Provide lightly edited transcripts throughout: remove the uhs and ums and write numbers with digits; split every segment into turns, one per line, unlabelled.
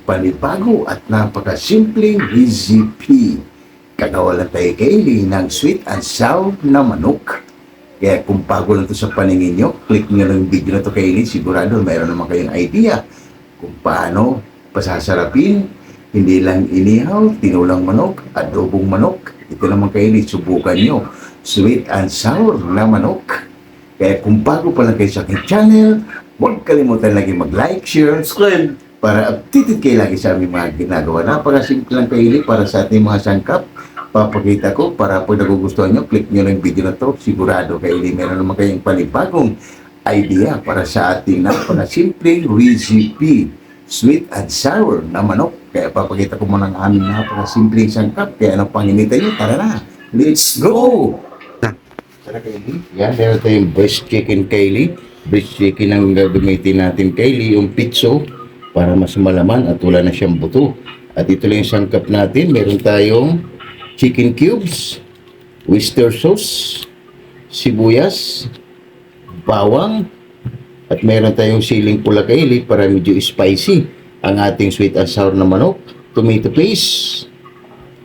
panibago at napakasimpleng recipe. Gagawa lang tayo kaili ng sweet and sour na manok. Kaya kung bago lang ito sa paningin nyo, click nyo lang yung video na ito kaili. Sigurado mayroon naman kayong idea kung paano pasasarapin. Hindi lang inihaw, tinulang manok, adobong manok. Ito naman kaili, subukan nyo. Sweet and sour na manok. Kaya kung bago pa lang kayo sa aking channel, huwag kalimutan lagi mag-like, share, and subscribe para updated kayo lagi sa aming mga ginagawa. Napakasimple lang kaili para sa ating mga sangkap. Papakita ko para pag nagugustuhan nyo, click nyo lang yung video na to. Sigurado kaili, meron naman kayong panibagong idea para sa ating napakasimpleng recipe. Sweet and sour na manok. Kaya papakita ko muna ang aming napakasimpleng sangkap. Kaya anong panginitay nyo? Tara na! Let's go! Tara kaili. Yan, meron tayong breast chicken kaili. Breast chicken ang gagamitin natin kaili. Yung pitso para mas malaman at wala na siyang buto. At ito lang yung sangkap natin. Meron tayong chicken cubes, oyster sauce, sibuyas, bawang, at meron tayong siling pula kaili para medyo spicy ang ating sweet and sour na manok, tomato paste,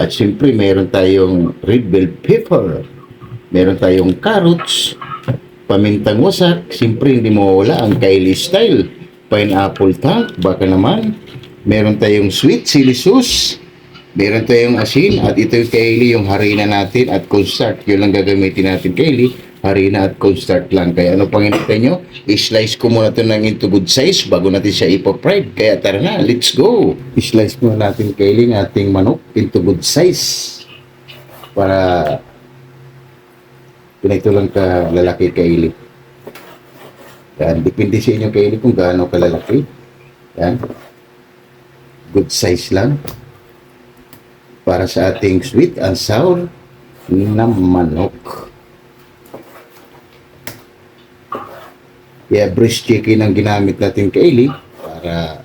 at siyempre meron tayong red bell pepper, meron tayong carrots, pamintang wasak, siyempre hindi mawala ang kaili style, pineapple tank, baka naman, meron tayong sweet chili sauce, meron tayong asin, at ito yung kaili, yung harina natin at cornstarch. Yun lang gagamitin natin kaili, harina at cornstarch lang. Kaya ano pang hinintay nyo? I-slice ko muna ito ng into good size bago natin siya ipa-fried. Kaya tara na, let's go! I-slice muna natin kaili ng ating manok into good size para pinito lang kalalaki kaili. Yan, depende sa inyo kaili kung gaano kalalaki. Yan, good size lang para sa ating sweet and sour na manok. Kaya breast chicken ang ginamit natin kaili para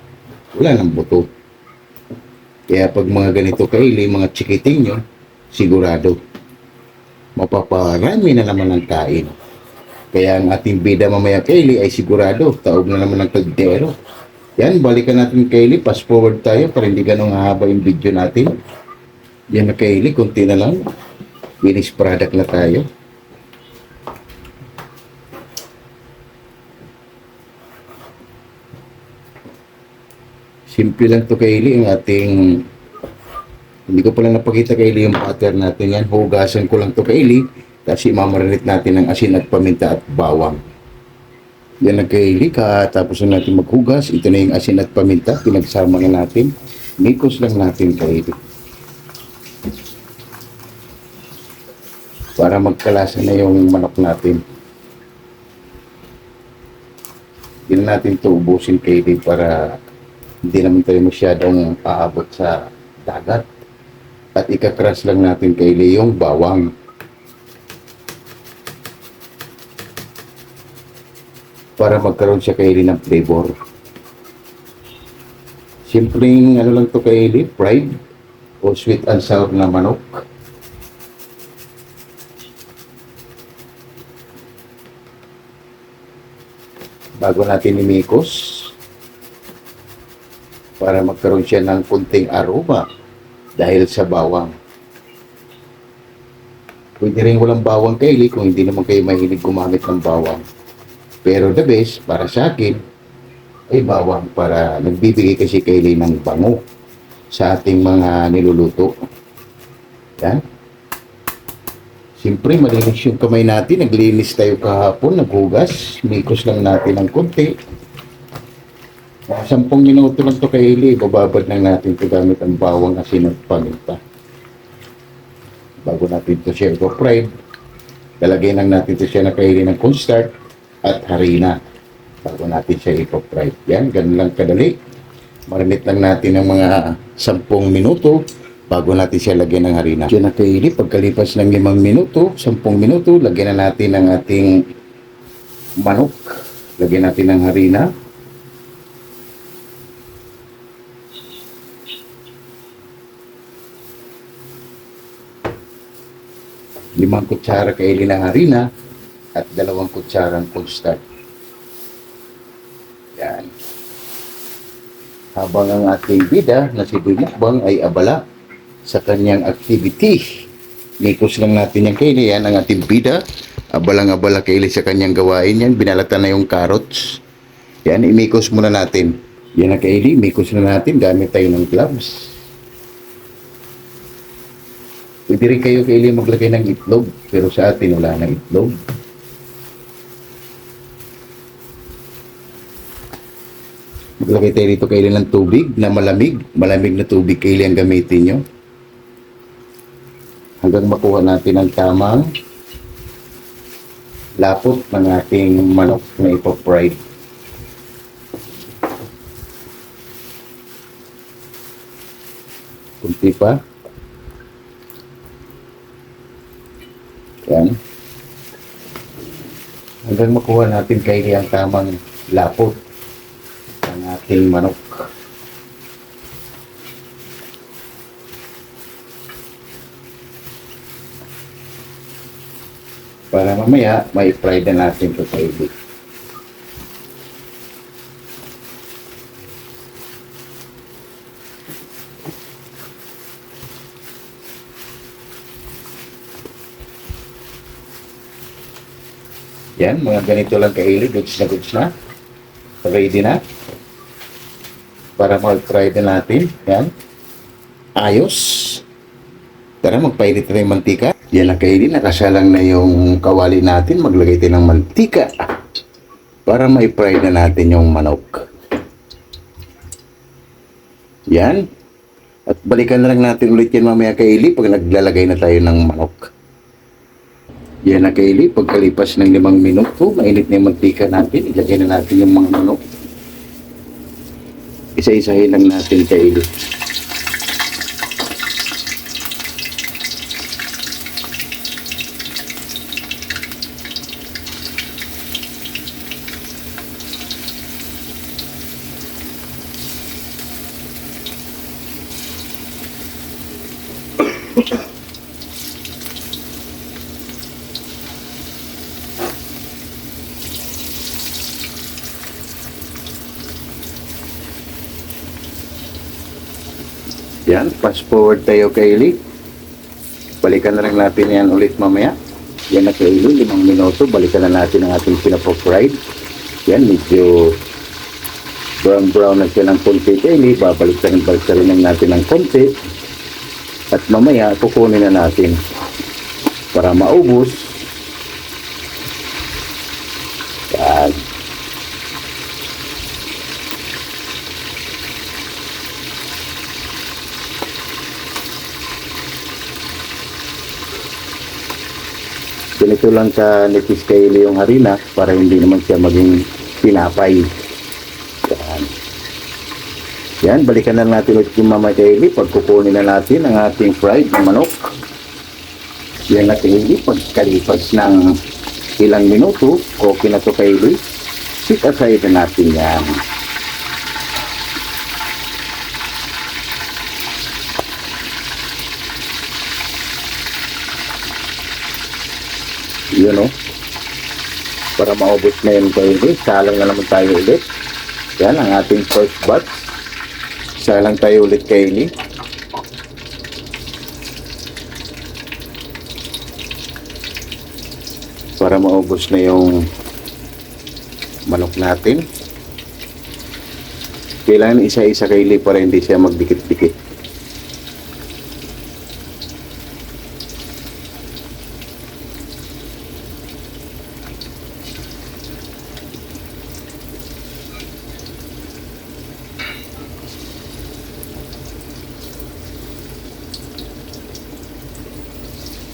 wala ng buto. Kaya pag mga ganito kaili, mga chikiting nyo, sigurado mapaparami na naman ang kain. Kaya ang ating bida mamaya kaili ay sigurado taog na naman ng kaldero. Yan, balikan natin kaili, fast forward tayo para hindi ganong haba yung video natin. Yan na kaili, kunti na lang. Finished product na tayo. Simple lang to kaili ang ating, hindi ko pala napakita kaili yung butter natin yan. Hugasan ko lang to kaili. Tapos imamarinate natin ng asin at paminta at bawang. Yan na kaili, katapos na natin maghugas. Ito na yung asin at paminta. Pinagsama na natin. Mikos lang natin kaili. Para magkalasa na yung manok natin. Hindi na natin ito ubusin kaili para hindi naman tayo masyadong aabot sa dagat. At ikakrush lang natin kaili yung bawang. Para magkaroon siya kaili ng flavor. Simpleng ano lang to kaili, fried o sweet and sour na manok. Bago natin imikos para magkaroon siya ng kunting aroma dahil sa bawang. Pwede rin walang bawang kaili kung hindi naman kayo mahilig gumamit ng bawang. Pero the best para sa akin ay bawang para nagbibigay kasi kaili ng bango sa ating mga niluluto. Yan. Siyempre, malinis yung kamay natin. Naglinis tayo kahapon, naghugas. Mikos lang natin ng konti. 10 minuto lang ito kaili. Bababad lang natin ito gamit ang bawang, asin at paminta. Bago natin ito siya i-fried, lalagyan lang natin ito siya na kaili ng cornstarch at harina. Bago natin siya i-fried. Yan, ganun lang kadali. Marinate lang natin ng mga 10 minuto. Bago natin siya lagyan ng harina. Diyan na kaili, pagkalipas ng 5 minuto, 10 minuto, lagyan na natin ang ating manok. Lagyan natin ng harina. Limang kutsara kaili ng harina at 2 kutsarang cornstarch. Yan. Habang ang ating bida na si Boy Mukbang ay abala sa kanyang activity. Mikos lang natin yan Kaylee. Yan ang ating bida. Abalang-abala Kaylee sa kanyang gawain yan. Binalatan na yung carrots. Yan, imikos muna natin. Yan na Kaylee, imikos na natin. Gamit tayo ng gloves. Pwede rin kayo Kaylee maglagay ng itlog. Pero sa atin wala ng itlog. Maglagay tayo dito Kaylee ng tubig na malamig. Malamig na tubig Kaylee ang gamitin nyo. Hanggang makuha natin ang tamang lapot ng ating manok na ipo-fried. Kunti pa. Yan. Hanggang makuha natin Kaylee ang tamang lapot ng ating manok. Para mamaya, may fry na natin ito Kaylee. Yan, mga ganito lang Kaylee. Goods na. Ready na. Para mag-fry na natin. Yan. Ayos. Tara, magpainit na yung mantika. Yan na Kaylee, nakasalang na yung kawali natin. Maglagay tayo ng mantika para ma-fry na natin yung manok. Yan. At balikan na lang natin ulit yan mamaya Kaylee pag naglalagay na tayo ng manok. Yan na Kaylee, pagkalipas ng 5 minuto, mainit na yung mantika natin. Ilagay na natin yung mga manok. Isa-isahin lang natin Kaylee. Yan, fast forward tayo Kaylee. Balikan na lang natin yan ulit mamaya. Yan na Kaylee, 5 minuto. Balikan na natin ang ating pinapo-fried. Yan, medyo brown na siya ng konti Kaylee. Babalikan rin natin ng konti. At mamaya, kukunin na natin para maubos. Yan. Ganito lang ka nipis Kaylee yung harina para hindi naman siya maging pinapay. Yan. Yan, balikan na natin ulit yung Mama Kaylee. Pagkukunin na natin ang ating fried na manok. Yan na Kaylee, pagkalipas ng ilang minuto, okay na to Kaylee. Sit aside na natin yan. Yun o. Para maubos na yun Kaylee, salang na naman tayo ulit. Yan ang ating first batch. Salang tayo ulit Kaylee. Para maubos na yung manok natin. Kailangan isa-isa Kaylee para hindi siya magdikit-dikit.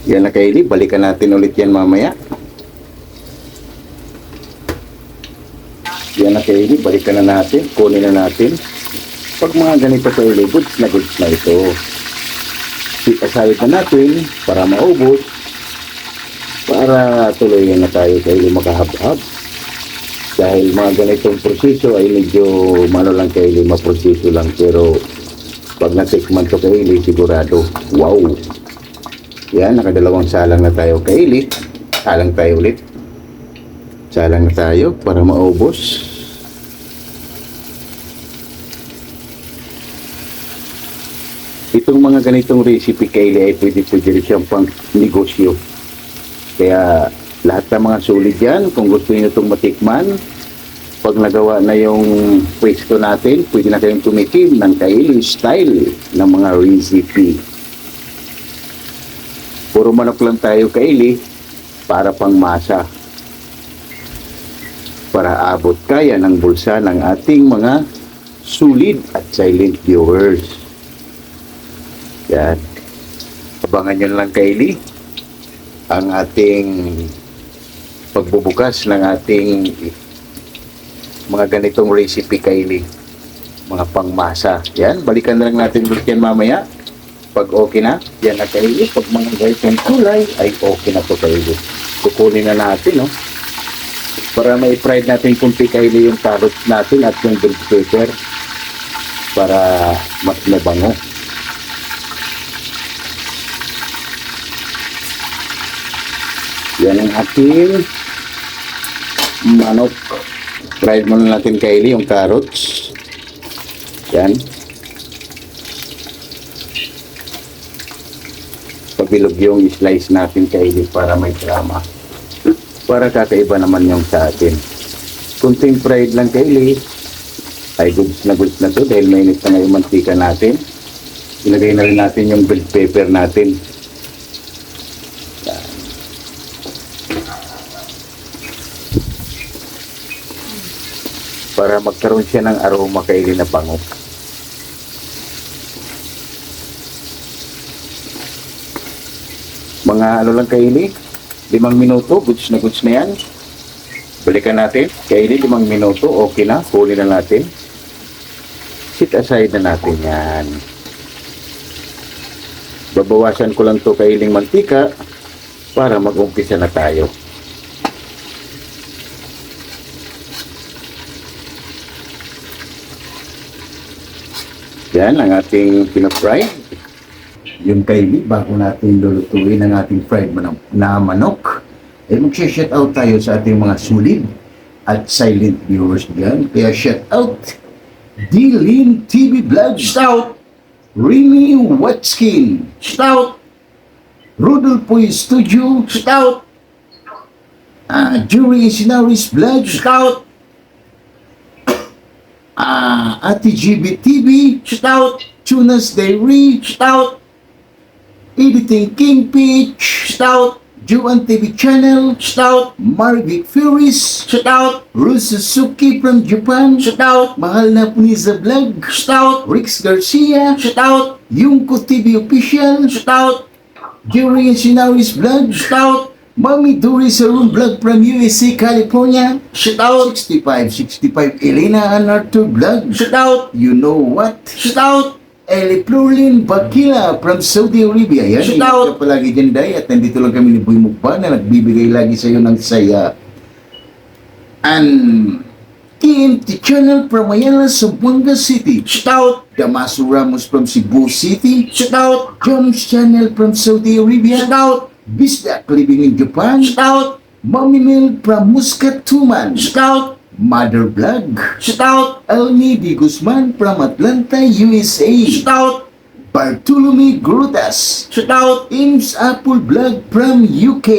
Yan na Kaylee, balikan natin ulit yan mamaya. Yan na Kaylee, balikan na natin, kunin na natin. Pag mga ganito Kaylee, goods na ito. Sit aside na natin para maubos. Para tuloy na tayo Kaylee makahab-hab. Dahil mga ganitong proseso ay medyo lang Kaylee, maproseso lang. Pero pag natikman to Kaylee, sigurado, wow! Yan, nakadalawang salang na tayo Kaylee. Salang tayo ulit. Salang na tayo para maubos.
Itong mga ganitong recipe kaili ay pwede rin siyang pang negosyo. Kaya lahat ng mga sulit yan, kung gusto niyo itong matikman, pag nagawa na yung pwesto natin, pwede na kayong tumikim ng kaili style ng mga recipe. Puro manok lang tayo kaili para pang masa. Para abot kaya ng bulsa ng ating mga sulit at silent viewers. Yan. Abangan nyo lang kaili ang ating pagbubukas ng ating mga ganitong recipe kaili. Mga pangmasa. Yan. Balikan na lang natin ulit yan mamaya. Pag okay na, yan na kaili. Pag mga ganitong kulay, ay okay na to kaili. Kukunin na natin, no? Para ma-fried natin kunti kaili yung carrots natin at yung bell pepper para mas mabango. Yan ang ating manok. Fried muna natin kaili yung carrots. Yan. Pabilog yung slice natin kaili para may drama. Para kakaiba naman yung sa atin. Kunting fried lang kaili ay goods na to dahil mainit na yung mantika natin. Ilagay na rin natin yung bell pepper natin. Para magkaroon siya ng aroma kaili na bango. Mga ano lang kaili, 5 minuto, goods na yan. Balikan natin, kaili 5 minuto, okay na, huli na natin. Sit aside na natin yan. Babawasan ko lang to kailing mantika para mag-umpisa na tayo. Yan ang ating pinafry.
Yung kaili, bago natin lulutuin ang ating fried na manok, eh mag-shout out tayo sa ating mga sulit at silent viewers dyan. Kaya shout out D-Lin TV Vlog, shout Remy Watskin, shout Rudolpoy Studio, shout Jury Sinaris Vlog, shout Ate GB TV, shout Tunas Dairy, shout Editing King Peach, shout Juan TV Channel, shout Marvic Furies, shout Rus Suzuki from Japan, shout Mahal na Puniza Vlog, shout Rix Garcia, shout Yungko TV Official, shout Jerry Sinaris Vlog, shout Mami Doris Arun Vlog from USA, California, shout 6565 Elena and Arthur Vlog, shout You Know What, shout Eli Plurlin Bakila from Saudi Arabia. Yan, ingat ka palagi dyan, Day. At nandito lang kami ni Boy Mukbang na nagbibigay lagi sa iyo ng saya. And TNT Channel from Ayala, Zamboanga City. Shout Damaso Ramos from Cebu City. Shout Jones Channel from Saudi Arabia. Shout Bisdak living in Japan. Shout Mommy Mel from Muscat Tuman. Shout Mother Vlog. Shout Elmi Di Guzman from Atlanta, USA. Shout Bartolome Grutas. Shout Ims Apple Vlog from UK.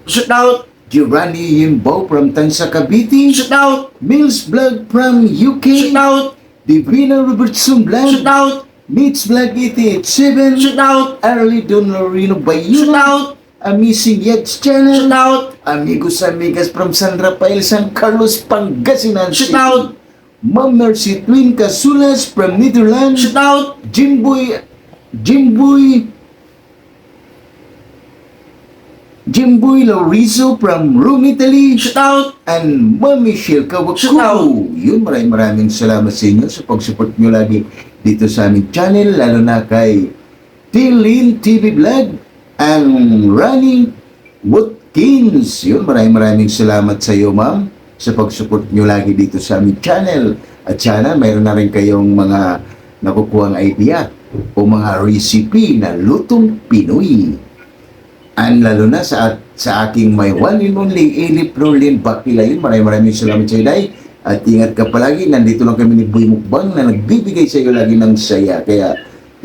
Shout Giovanni Yimbo from Tansa Cavite. Shout Mills Vlog from UK. Shout Divina Robertson Vlog. Shout Meets Vlog 887. Shout Arlie Donorino Bayo. Shout Amazing Yachts Channel. Shout Amigos Amigas from San Rafael, San Carlos, Pangasinan City. Shout Ma'am Mercy Twin Casulas from Netherlands. Shout Jimboy Laurizo from Rome, Italy. Shout and Ma'am Michelle Kawaku. Yun, maraming salamat sa inyo sa pag-support nyo lagi dito sa aming channel, lalo na kay D-Lin TV Vlog and Running Watkins. Yun, maraming salamat sa iyo, ma'am, sa pag-support nyo lagi dito sa aming channel. At sana mayroon na rin kayong mga nakukuhang idea o mga recipe na lutong Pinoy. And lalo na sa aking may one and only Eli Prolin Bakila. Yun, maraming salamat sa iyo, Day. At ingat ka palagi, nandito lang kami ni Boy Mukbang na nagbibigay sa iyo lagi ng saya. Kaya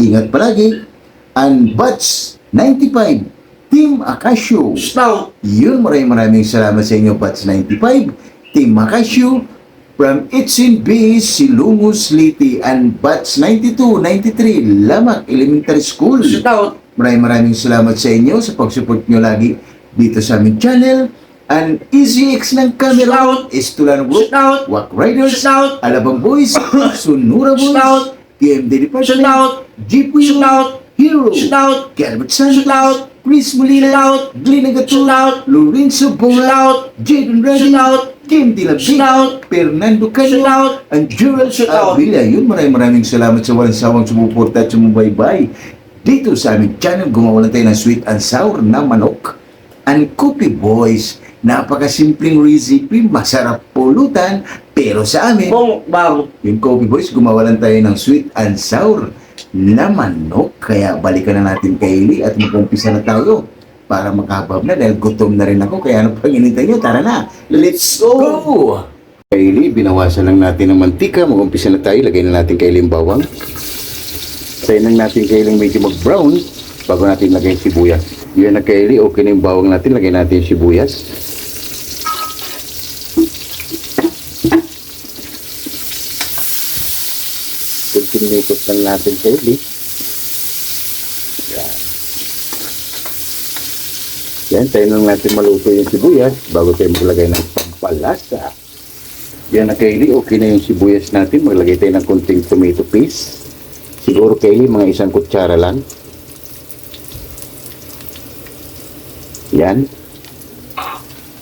Ingat palagi. And Bats 95, Team Acasio.
Stout.
Yun, maraming salamat sa inyo, Bats 95, Team Acasio, from Itsin B, Silungus Liti, and Bats 92, 93, Lamak Elementary School.
Stout.
Maraming salamat sa inyo sa pag-support nyo lagi dito sa aming channel. And EasyX ng camera, Estulan Group,
Stout.
Wack Riders,
Stout.
Alabang Boys, Sunura Boys,
Stout.
PMD Department,
Stout.
Jeepway,
Stout.
Hero,
Stout.
Calvert San,
Stout.
Chris Molina,
Stout.
Glenn Agato,
Stout.
Lorenzo Bonga,
Stout.
Jaden Reddy,
Stout.
Kim Dilabig,
Stout.
Fernando Cano,
Stout.
and Gerald
Stout.
Avila. Yun, maraming salamat sa walang sawang sumuporta at sumubaybay dito sa aming channel. Gumawa lang tayo ng sweet and sour na manok and Coffee Boys. Napakasimpleng recipe, masarap pulutan, pero sa amin,
Bong bang.
yung Coffee Boys, gumawa lang tayo ng sweet and sour na manok. Kaya balikan na natin kay Eli at mag-umpisa na tayo para makabab na dahil gutom na rin ako. Kaya ano pang inintay nyo? Tara na, let's go! Kay Eli, binawasan lang natin ng mantika. Mag-umpisa na tayo. Lagay na natin kay Eli yung bawang. Tayo lang natin kay Eli medyo mag-brown bago natin lagay yung sibuyas. Yun na kay Eli, okay na yung bawang natin. Lagay natin yung sibuyas. Kunting-nikot lang natin kay Eli. Yan. Yan, tayo lang natin maluto yung sibuyas bago tayo maglagay ng pampalasa. Yan na kay Eli, okay na yung sibuyas natin. Maglagay tayo ng kunting tomato paste. Siguro kay Eli, mga 1 kutsara lang. Yan.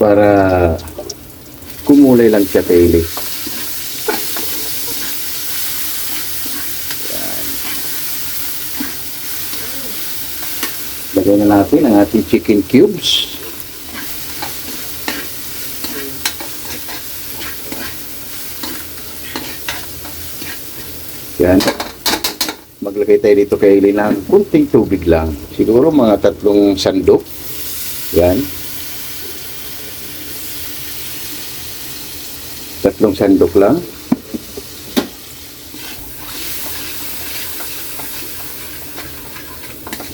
Para kumulay lang siya kay Eli. Lagay na natin ang ating chicken cubes. Yan. Maglagay tayo dito kay Eli ng kunting tubig lang. Siguro mga 3 sandok. Yan. 3 sandok lang.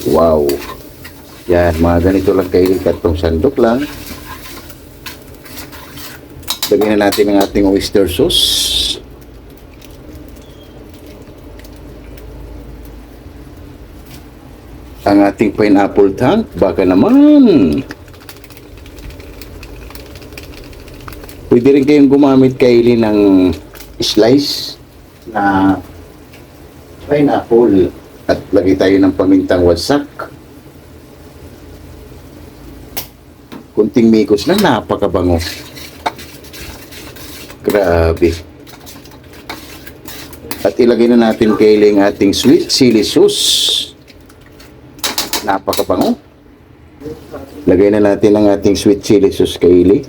Wow. Yan, mga ganito lang kayo, 3 sandok lang. Lagyan na natin ang ating oyster sauce. Ang ating pineapple tank, baka naman. Pwede rin kayong gumamit kaili ng slice na pineapple at lagay tayo ng pamintang wasak. Kunting mikos na, napakabango. Grabe. At ilagay na natin kaili ang ating sweet chili sauce. Napakabango. Lagay na natin ang ating sweet chili sauce kaili.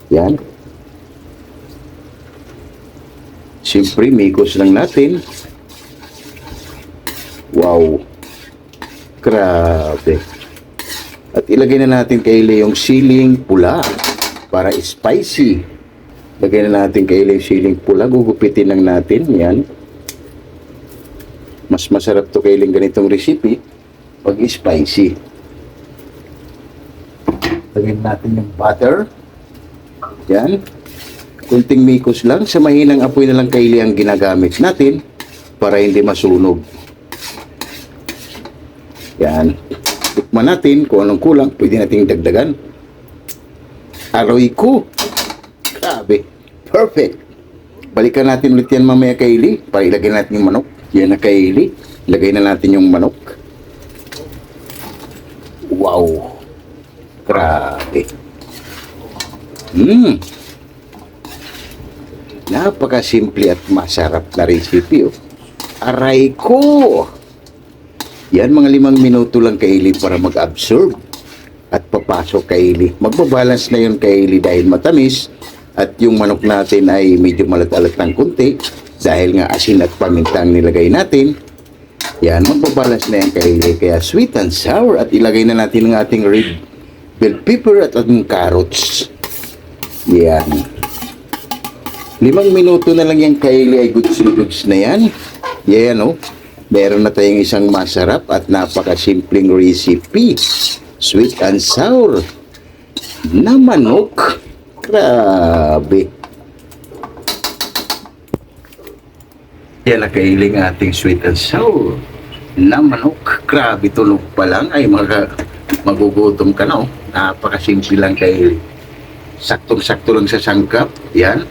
Yan. Siyempre, mikos lang natin. Wow. Grabe. At ilagay na natin kaili yung siling pula para spicy. Lagay na natin kaili yung siling pula. Gugupitin lang natin. Yan. Mas masarap to kailing ganitong recipe pag spicy. Lagyan natin yung butter. Yan. Kunting mikos lang. Sa mahinang apoy na lang kaili ang ginagamit natin para hindi masunog. Yan. Tikman natin kung anong kulang. Pwede nating dagdagan. Aroy ko. Grabe. Perfect. Balikan natin ulit yan mamaya kaili para ilagay natin yung manok. Yan na kaili. Ilagay na natin yung manok. Wow. Grabe. Napakasimple at masarap na recipe. Oh. Aray ko! Yan, mga 5 minuto lang kaili para mag-absorb at papasok kaili. Magbabalance na yun kaili dahil matamis at yung manok natin ay medyo malat-alat ng kunti dahil nga asin at paminta ang nilagay natin. Yan, magbabalance na yan kaili. Kaya sweet and sour at ilagay na natin ang ating red bell pepper at ating carrots. Yan. 5 minuto na lang yan kaili ay goods na yan. Yan, oh.
Meron na tayong isang masarap at napakasimpleng recipe. Sweet and sour na manok. Grabe. Yan ang kailing ating sweet and sour na manok. Grabe, tulog pa lang ay magugutom ka na. Oh. Napakasimple lang kailing. Saktong-sakto lang sa sangkap. Yan.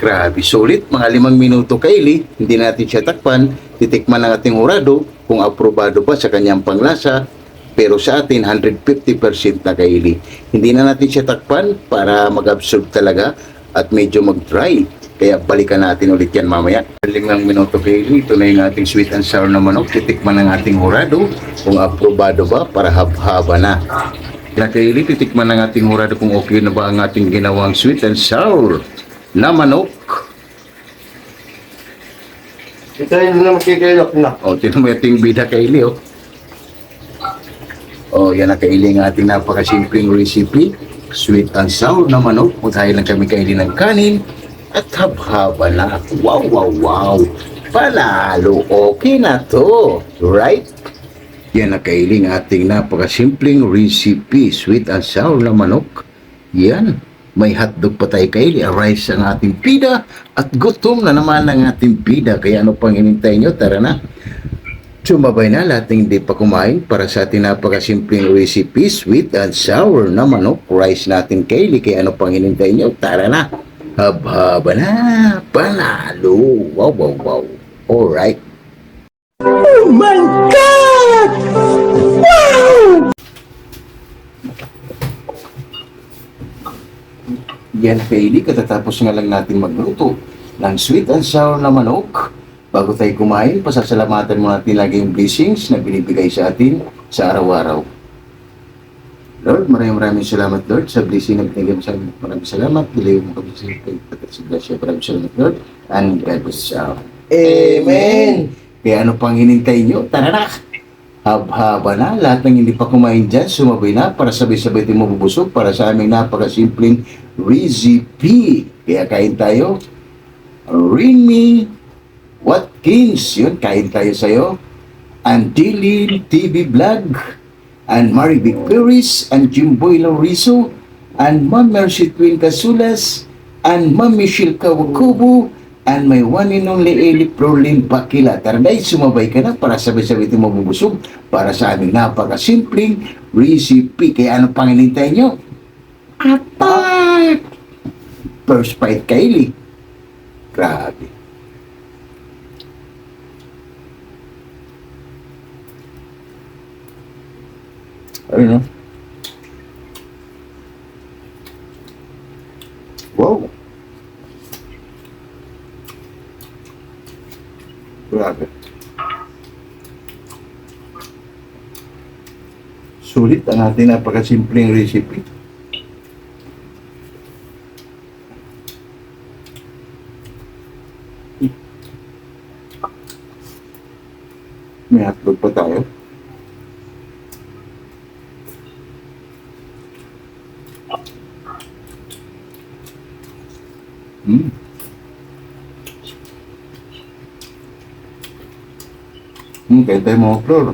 Grabe, sulit. Mga 5 minuto kaili. Hindi natin siya takpan. Titikman ng ating hurado kung aprobado ba sa kanyang panglasa. Pero sa atin, 150% na kaili. Hindi na natin siya takpan para mag-absorb talaga at medyo mag-dry. Kaya balikan natin ulit yan mamaya. 5 minuto kaili. Ito na yung ating sweet and sour na manok. Titikman ng ating hurado kung aprobado ba para haba na. Kaya kaili, titikman ng ating hurado kung okay na ba ang ating ginawang sweet and sour na manok.
Ito hindi na makikilok na.
O, tinan mo yung bida kaili, o. O, yan ang kaili ng ating napakasimpleng recipe. Sweet and sour na manok. Magkaya lang kami kaili ng kanin. At habhaba na. Wow, wow, wow. Panalo. Okay na to. Right? Yan ang kaili ng ating napakasimpleng recipe. Sweet and sour na manok. Yan. May hotdog pa tayo kaili, rice ang ating pida, at gutom na naman ang ating pida. Kaya ano pang hinintay nyo? Tara na. Sumabay na lahat ng hindi pa kumain para sa ating napakasimpleng recipe, sweet and sour na manok, rice natin kaili. Kaya ano pang hinintay nyo? Tara na. Habhaba na. Panalo. Wow, wow, wow. Alright.
Oh my God! Wow!
Yan kaili, katatapos nga lang natin magluto ng sweet and sour na manok. Bago tayo kumain, pasasalamatan mo natin lagi yung blessings na binibigay sa atin sa araw-araw. Lord, maraming salamat Lord sa blessing na binigay mo sa amin. Maraming salamat. Diliw mo kami sa pagkasiglasya. Maraming salamat Lord. And God bless you.
Amen!
Kaya ano pang hinintay nyo? Tara na! Haba na, lahat ng hindi pa kumain dyan, sumabay na para sabay-sabay tayo mabubusog para sa aming napakasimpleng recipe. Kaya kain tayo. Ring me, Watkins, yun, kain tayo sa'yo. And Dylan TV Vlog, and Mary Vic Perez, and Jimboy Laurizo, and Ma'am Mercy Twin Casulas, and Ma'am Michelle Kawakubo, and my one and only Eli Prolin Bakila. Tara na, sumabay ka na para sabay-sabay ito mabubusog para sa aming napakasimpleng recipe. Kaya ano pang hinintay nyo? Attack! First bite kaili. Grabe. Ayun, no? Wow. Grabe. Sulit ang ating napakasimpleng recipe. May hotdog pa tayo. Kaya tayo mga flor.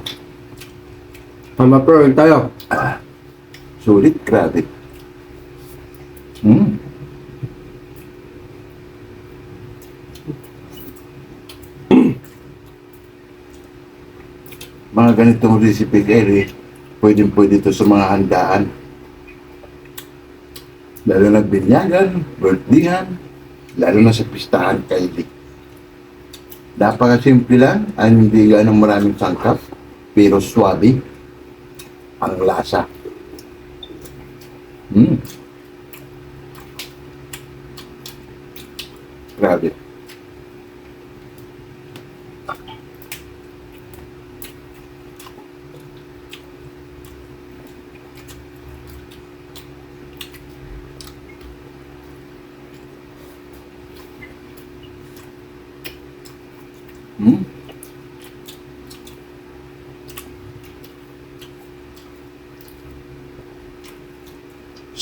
Mama Pro, tayo.
Sulit, grabe. Mga ganitong recipe kayo, pwede ito sa mga handaan. Lalo na binyagan, birthdayhan, lalo na sa pistahan kayo. Napakasimple lang, ay hindi ganong maraming sangkap, pero swabe ang lasa. Grabe.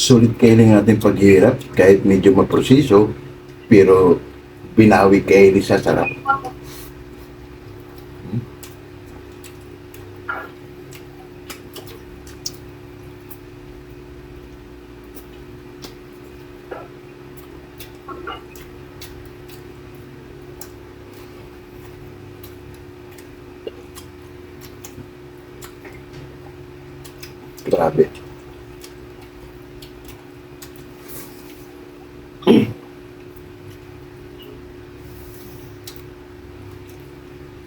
Sulit kayo ng ating paghihirap kahit medyo maproseso, pero binawi kayo sa sarap. Grabe.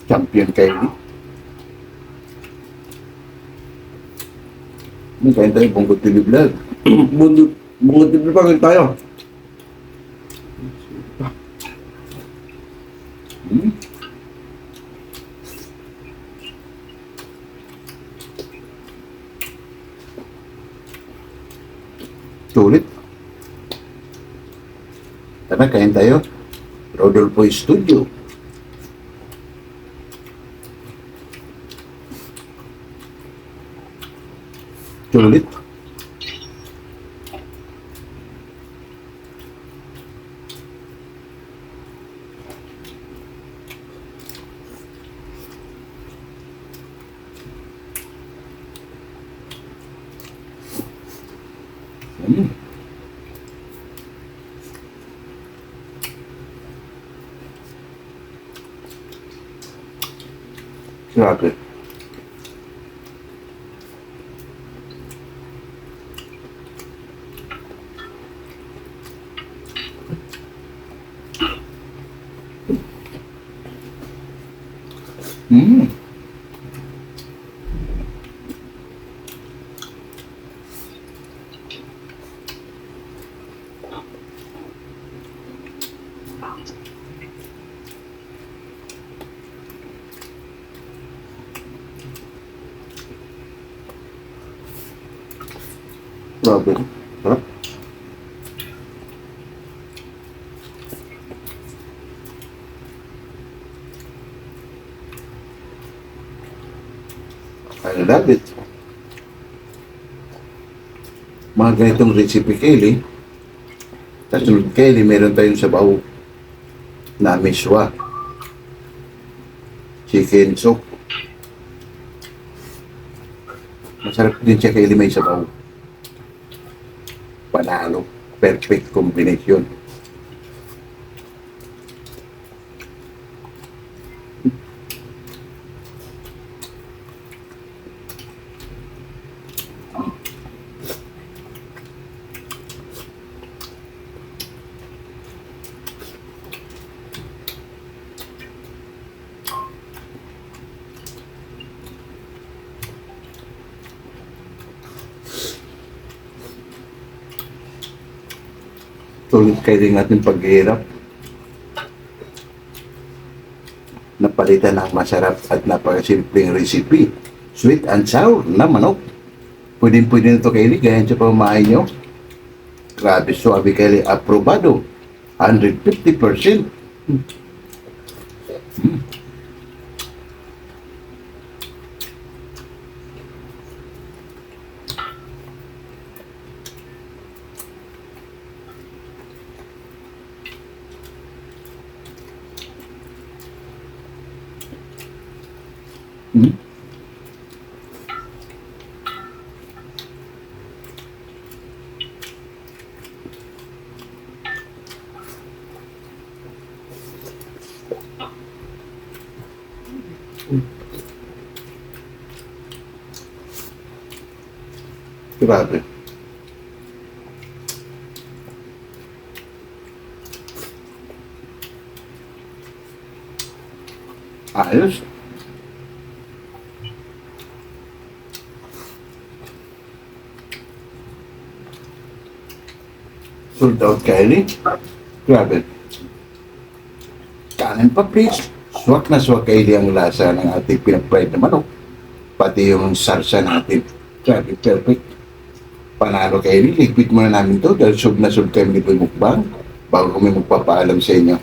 Champion kayo. May kain tayo Bungot TV Vlog.
Bungot TV pa rin tayo.
Hmm? Sulit. Tara, kain tayo. Rodolfo Studio. Sulit. Hmm. Grabe. Hmm. Grabe. Sarap. I love it. Mga ganitong recipe, Kaylee. Kasunod, Kaylee, meron tayong sabaw na miswa. Chicken soup. Masarap din siya, Kaylee, may sabaw. Panalo. Perfect combination. Tuloy kayo rin natin paghihirap. Napalitan ng masarap at napakasimpleng recipe. Sweet and sour na manok. Pwede nito kayo, ganyan sa pamamahay nyo. Grabe, suabe kayo, aprobado. 150%. Hmm? Grabe. Ayos. Sold out, Kylie. Grabe. Kanin pa, please. Swak na swak, Kylie, ang lasa ng ating pinag-fried na manok. Pati yung sarsa natin. Grabe, perfect. Panalo, Kylie. Liquid muna namin to dahil sold na sold kami dito yung mukbang bago kami magpapaalam sa inyo.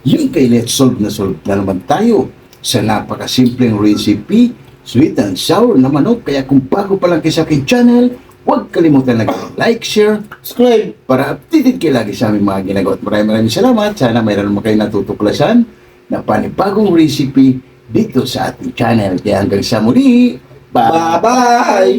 Yung Kylie, sold na naman tayo sa napakasimpleng recipe, sweet and sour na manok. Kaya kung bago pa lang kayo sa aking channel, huwag kalimutan na like, share, subscribe para updated kayo lagi sa aming mga ginagawa. At maraming salamat. Sana mayroon naman kayo natutuklasan na panibagong recipe dito sa ating channel. Kaya hanggang sa muli, bye-bye!